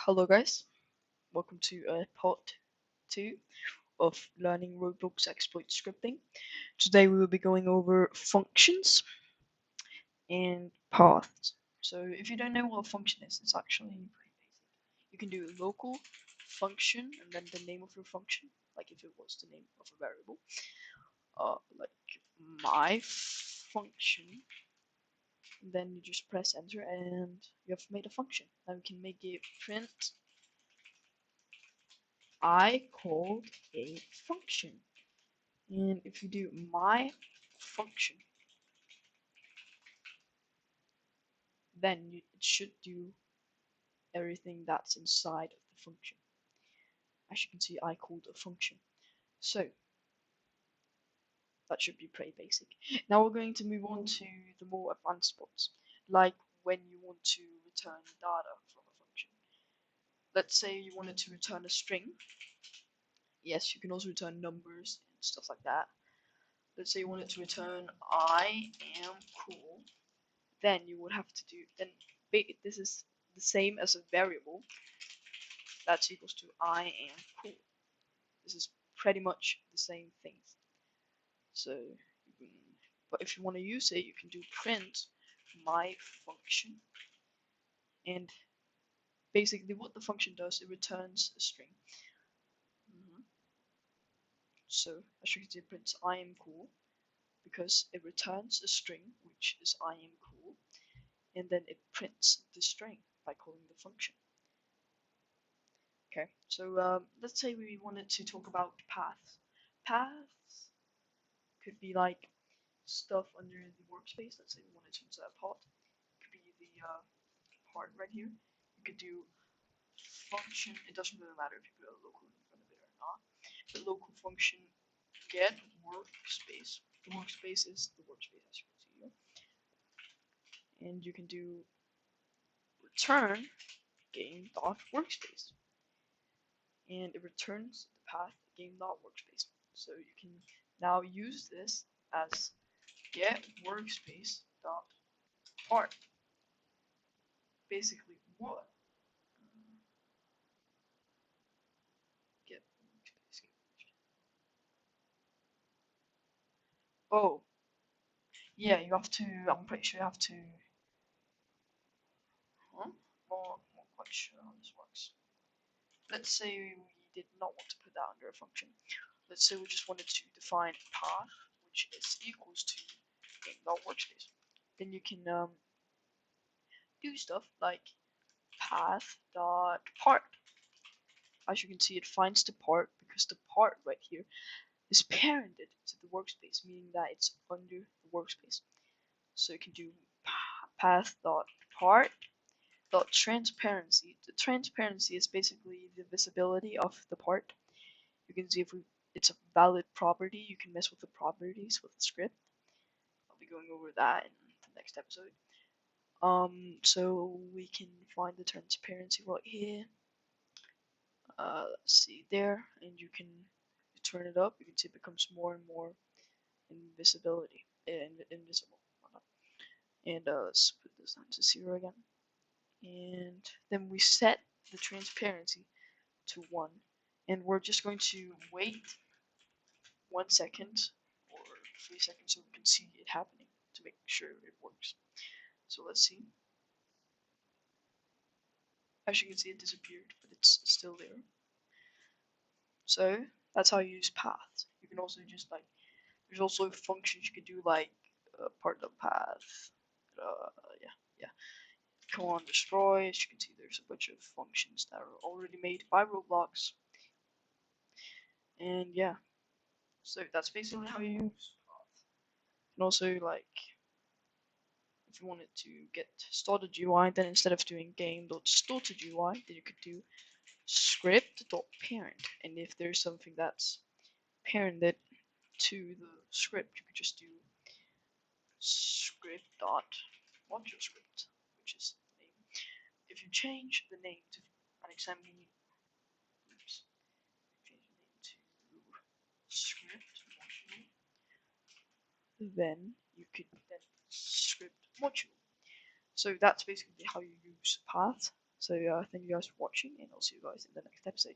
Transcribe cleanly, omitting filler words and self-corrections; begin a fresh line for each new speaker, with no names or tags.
Hello guys, welcome to part 2 of learning Roblox exploit scripting. Today we will be going over functions and paths. So if you don't know what a function is, it's actually pretty basic. You can do a local function and then the name of your function, like if it was the name of a variable. Like my function, and then you just press enter and you have made a function. Now you can make it print I called a function. And if you do my function, then it should do everything that's inside of the function. As you can see, I called a function. So that should be pretty basic. Now we're going to move on to the more advanced spots, like when you want to return data from a function. Let's say you wanted to return a string. Yes, you can also return numbers and stuff like that. Let's say you wanted to return I am cool. Then you would have to do, then this is the same as a variable that's equals to I am cool. This is pretty much the same thing. So you can, but if you want to use it, you can do print my function, and basically what the function does, it returns a string. So as you can see, it prints I am cool because it returns a string, which is I am cool, and then it prints the string by calling the function. Okay, so let's say we wanted to talk about paths. Paths could be like stuff under the workspace. Let's say we wanted to insert a part. It could be the part right here. You could do function. It doesn't really matter if you put a local in front of it or not. The local function get workspace. The workspace is the workspace as you can see here. And you can do return game.workspace. And it returns the path game.workspace. So you can now use this as get workspace.part. Basically, what? Get workspace. Oh, yeah, you have to. I'm pretty sure you have to. Huh? Not quite sure how this works. Let's say we did not want to put that under a function. Let's say we just wanted to define path, which is equals to game.workspace. Then you can do stuff like path.part. As you can see, it finds the part because the part right here is parented to the workspace, meaning that it's under the workspace. So you can do path.part.transparency. The transparency is basically the visibility of the part. You can see if it's a valid property. You can mess with the properties with the script. I'll be going over that in the next episode. So we can find the transparency right here. Let's see there, and you can turn it up. You can see it becomes more and more invisibility, invisible. And let's put this down to 0 again. And then we set the transparency to 1, and we're just going to wait 1 second or 3 seconds so we can see it happening to make sure it works. So let's see. As you can see, it disappeared, but it's still there. So that's how you use paths. You can also just like, there's also functions you can do like part of path. Yeah. Command destroy. As you can see, there's a bunch of functions that are already made by Roblox. And yeah, so that's basically how you use paths. And also like, if you wanted to get started UI, then instead of doing game.started UI, then you could do script.parent. And if there's something that's parented to the script, you could just do script.moduleScript, which is the name. If you change the name to an example, oops, change the name to script module, then you could then script module. So that's basically how you use paths. So thank you guys for watching, and I'll see you guys in the next episode.